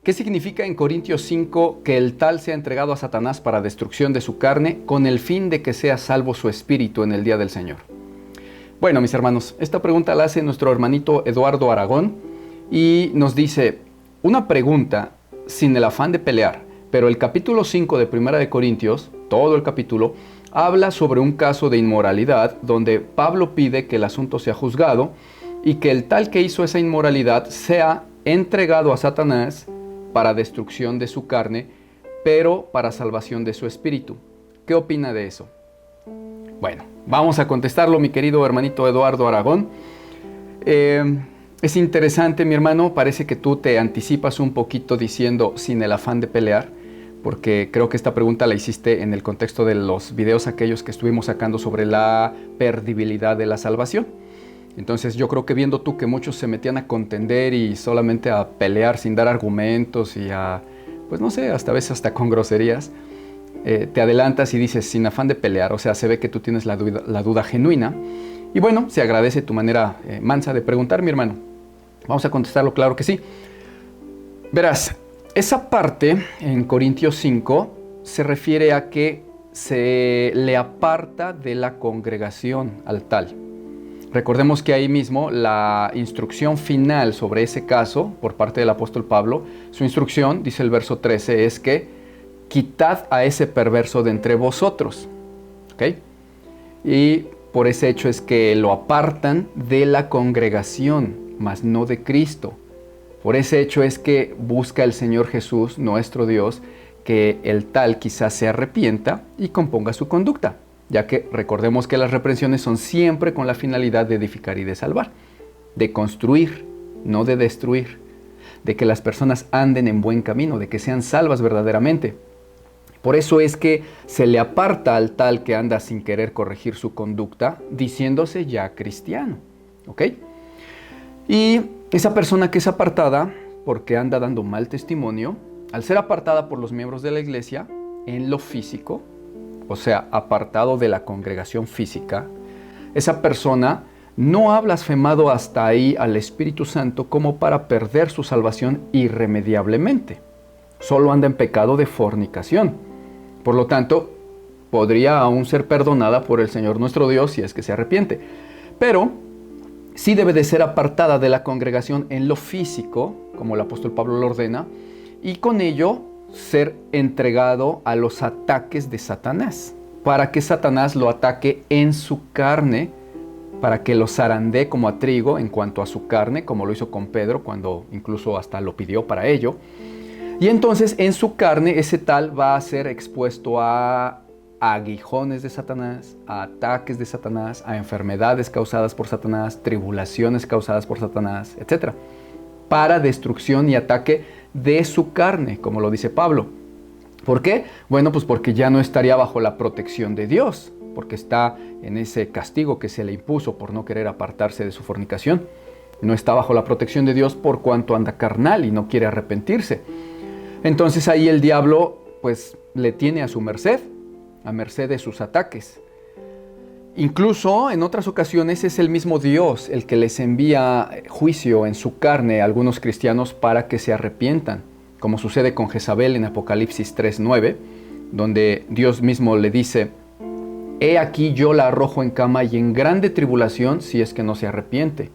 ¿Qué significa en Corintios 5 que el tal sea entregado a Satanás para destrucción de su carne, con el fin de que sea salvo su espíritu en el día del Señor? Bueno, mis hermanos, esta pregunta la hace nuestro hermanito Eduardo Aragón y nos dice, una pregunta sin el afán de pelear, pero el capítulo 5 de Primera de Corintios, todo el capítulo, habla sobre un caso de inmoralidad donde Pablo pide que el asunto sea juzgado y que el tal que hizo esa inmoralidad sea entregado a Satanás para destrucción de su carne, pero para salvación de su espíritu. ¿Qué opina de eso? Bueno, vamos a contestarlo, mi querido hermanito Eduardo Aragón. Es interesante, mi hermano, parece que tú te anticipas un poquito diciendo sin el afán de pelear, porque creo que esta pregunta la hiciste en el contexto de los videos aquellos que estuvimos sacando sobre la perdibilidad de la salvación. Entonces yo creo que viendo tú que muchos se metían a contender y solamente a pelear sin dar argumentos y a, pues no sé, hasta a veces hasta con groserías, te adelantas y dices sin afán de pelear, o sea, se ve que tú tienes la duda genuina. Y bueno, se agradece tu manera mansa de preguntar, mi hermano. Vamos a contestarlo, claro que sí. Verás, esa parte en Corintios 5 se refiere a que se le aparta de la congregación al tal. Recordemos que ahí mismo la instrucción final sobre ese caso por parte del apóstol Pablo, su instrucción, dice el verso 13, es que quitad a ese perverso de entre vosotros. ¿Ok? Y por ese hecho es que lo apartan de la congregación, mas no de Cristo. Por ese hecho es que busca el Señor Jesús, nuestro Dios, que el tal quizás se arrepienta y componga su conducta, ya que recordemos que las reprensiones son siempre con la finalidad de edificar y de salvar, de construir, no de destruir, de que las personas anden en buen camino, de que sean salvas verdaderamente. Por eso es que se le aparta al tal que anda sin querer corregir su conducta, diciéndose ya cristiano, ¿ok? Y esa persona que es apartada porque anda dando mal testimonio, al ser apartada por los miembros de la iglesia en lo físico, o sea, apartado de la congregación física, esa persona no ha blasfemado hasta ahí al Espíritu Santo como para perder su salvación irremediablemente. Solo anda en pecado de fornicación. Por lo tanto, podría aún ser perdonada por el Señor nuestro Dios si es que se arrepiente. Pero sí debe de ser apartada de la congregación en lo físico, como el apóstol Pablo lo ordena, y con ello ser entregado a los ataques de Satanás, para que Satanás lo ataque en su carne, para que lo zarandee como a trigo en cuanto a su carne, como lo hizo con Pedro, cuando incluso hasta lo pidió para ello. Y entonces en su carne ese tal va a ser expuesto a aguijones de Satanás, a ataques de Satanás, a enfermedades causadas por Satanás, tribulaciones causadas por Satanás, etc. Para destrucción y ataque de su carne, como lo dice Pablo. ¿Por qué? Bueno, pues porque ya no estaría bajo la protección de Dios, porque está en ese castigo que se le impuso por no querer apartarse de su fornicación. No está bajo la protección de Dios por cuanto anda carnal y no quiere arrepentirse. Entonces ahí el diablo pues le tiene a su merced, a merced de sus ataques. Incluso en otras ocasiones es el mismo Dios el que les envía juicio en su carne a algunos cristianos para que se arrepientan, como sucede con Jezabel en Apocalipsis 3:9, donde Dios mismo le dice, he aquí yo la arrojo en cama y en grande tribulación si es que no se arrepiente.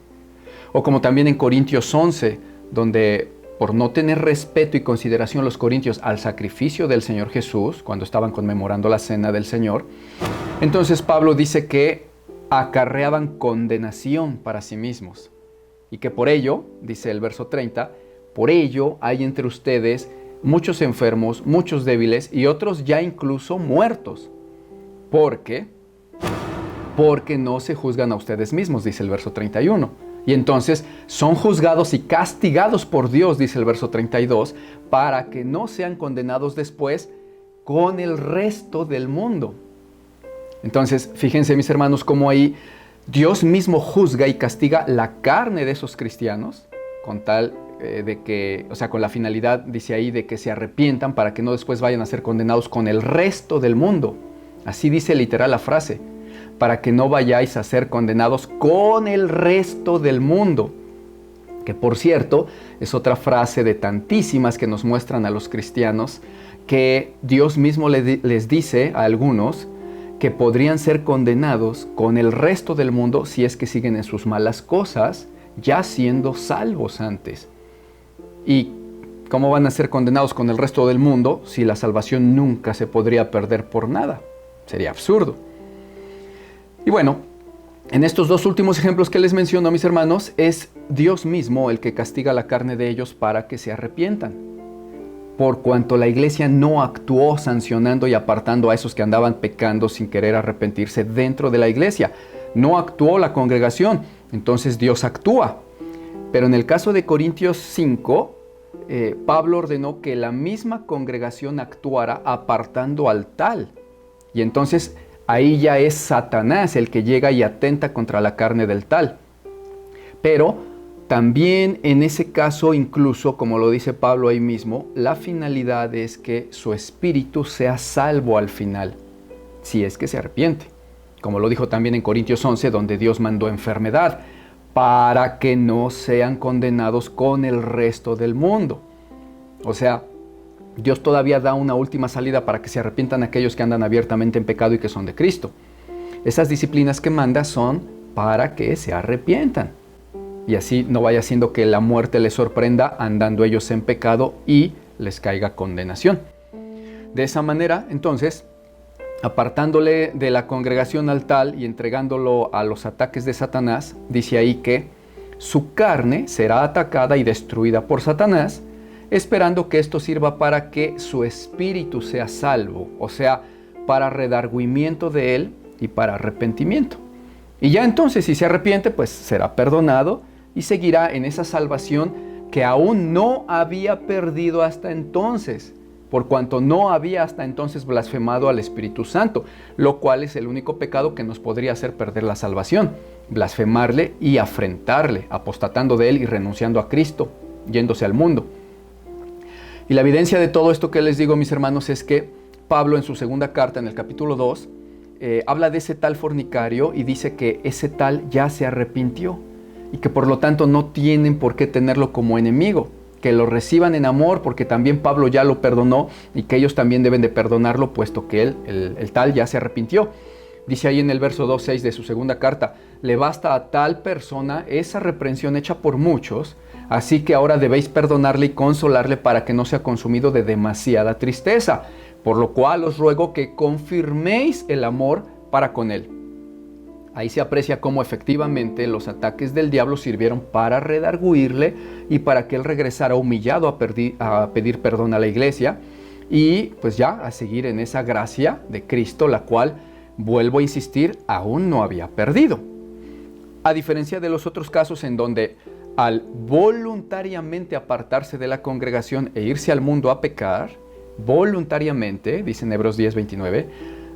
O como también en Corintios 11, donde por no tener respeto y consideración los corintios al sacrificio del Señor Jesús, cuando estaban conmemorando la cena del Señor, entonces Pablo dice que acarreaban condenación para sí mismos. Y que por ello, dice el verso 30, por ello hay entre ustedes muchos enfermos, muchos débiles y otros ya incluso muertos. Porque no se juzgan a ustedes mismos, dice el verso 31. Y entonces son juzgados y castigados por Dios, dice el verso 32, para que no sean condenados después con el resto del mundo. Entonces, fíjense mis hermanos, cómo ahí Dios mismo juzga y castiga la carne de esos cristianos, con tal de que, o sea, con la finalidad, dice ahí, de que se arrepientan para que no después vayan a ser condenados con el resto del mundo. Así dice literal la frase, para que no vayáis a ser condenados con el resto del mundo. Que por cierto, es otra frase de tantísimas que nos muestran a los cristianos que Dios mismo les dice a algunos que podrían ser condenados con el resto del mundo si es que siguen en sus malas cosas, ya siendo salvos antes. ¿Y cómo van a ser condenados con el resto del mundo si la salvación nunca se podría perder por nada? Sería absurdo. Y bueno, en estos dos últimos ejemplos que les menciono, mis hermanos, es Dios mismo el que castiga la carne de ellos para que se arrepientan. Por cuanto la iglesia no actuó sancionando y apartando a esos que andaban pecando sin querer arrepentirse dentro de la iglesia. No actuó la congregación, entonces Dios actúa. Pero en el caso de Corintios 5, Pablo ordenó que la misma congregación actuara apartando al tal. Y entonces ahí ya es Satanás el que llega y atenta contra la carne del tal. Pero también en ese caso, incluso, como lo dice Pablo ahí mismo, la finalidad es que su espíritu sea salvo al final, si es que se arrepiente. Como lo dijo también en Corintios 11, donde Dios mandó enfermedad, para que no sean condenados con el resto del mundo. O sea, Dios todavía da una última salida para que se arrepientan aquellos que andan abiertamente en pecado y que son de Cristo. Esas disciplinas que manda son para que se arrepientan. Y así no vaya siendo que la muerte les sorprenda andando ellos en pecado y les caiga condenación. De esa manera, entonces, apartándole de la congregación al tal y entregándolo a los ataques de Satanás, dice ahí que su carne será atacada y destruida por Satanás, esperando que esto sirva para que su espíritu sea salvo, o sea, para redargüimiento de él y para arrepentimiento. Y ya entonces, si se arrepiente, pues será perdonado y seguirá en esa salvación que aún no había perdido hasta entonces, por cuanto no había hasta entonces blasfemado al Espíritu Santo, lo cual es el único pecado que nos podría hacer perder la salvación, blasfemarle y afrentarle, apostatando de él y renunciando a Cristo, yéndose al mundo. Y la evidencia de todo esto que les digo, mis hermanos, es que Pablo en su segunda carta, en el capítulo 2, habla de ese tal fornicario y dice que ese tal ya se arrepintió y que por lo tanto no tienen por qué tenerlo como enemigo, que lo reciban en amor porque también Pablo ya lo perdonó y que ellos también deben de perdonarlo puesto que él, el tal, ya se arrepintió. Dice ahí en el verso 2:6 de su segunda carta, le basta a tal persona esa reprensión hecha por muchos, así que ahora debéis perdonarle y consolarle para que no sea consumido de demasiada tristeza, por lo cual os ruego que confirméis el amor para con él. Ahí se aprecia cómo efectivamente los ataques del diablo sirvieron para redarguirle y para que él regresara humillado a pedir perdón a la iglesia y pues ya a seguir en esa gracia de Cristo, la cual, vuelvo a insistir, aún no había perdido. A diferencia de los otros casos en donde al voluntariamente apartarse de la congregación e irse al mundo a pecar, voluntariamente, dice en Hebreos 10:29,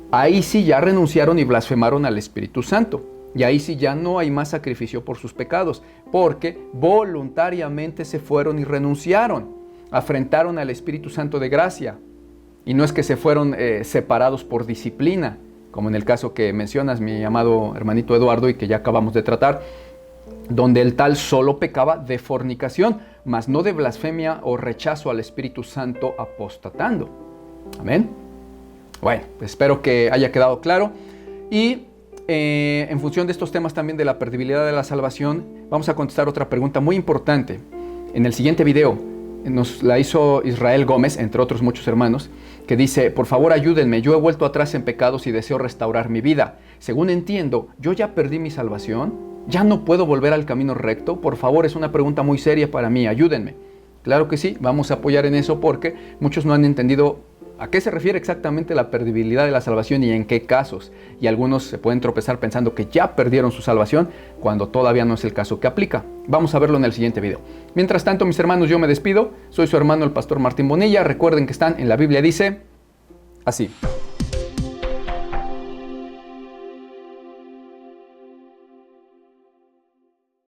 ahí sí ya renunciaron y blasfemaron al Espíritu Santo. Y ahí sí ya no hay más sacrificio por sus pecados, porque voluntariamente se fueron y renunciaron, afrentaron al Espíritu Santo de gracia. Y no es que se fueron separados por disciplina, como en el caso que mencionas, mi amado hermanito Eduardo, y que ya acabamos de tratar, donde el tal solo pecaba de fornicación, mas no de blasfemia o rechazo al Espíritu Santo apostatando. Amén. Bueno, pues espero que haya quedado claro. Y en función de estos temas también de la perdibilidad de la salvación, vamos a contestar otra pregunta muy importante. En el siguiente video nos la hizo Israel Gómez, entre otros muchos hermanos, que dice, por favor ayúdenme, yo he vuelto atrás en pecados y deseo restaurar mi vida. Según entiendo, yo ya perdí mi salvación, ya no puedo volver al camino recto. Por favor, es una pregunta muy seria para mí, ayúdenme. Claro que sí, vamos a apoyar en eso porque muchos no han entendido a qué se refiere exactamente la perdibilidad de la salvación y en qué casos. Y algunos se pueden tropezar pensando que ya perdieron su salvación cuando todavía no es el caso que aplica. Vamos a verlo en el siguiente video. Mientras tanto, mis hermanos, yo me despido. Soy su hermano el pastor Martín Bonilla. Recuerden que están en la Biblia, dice así.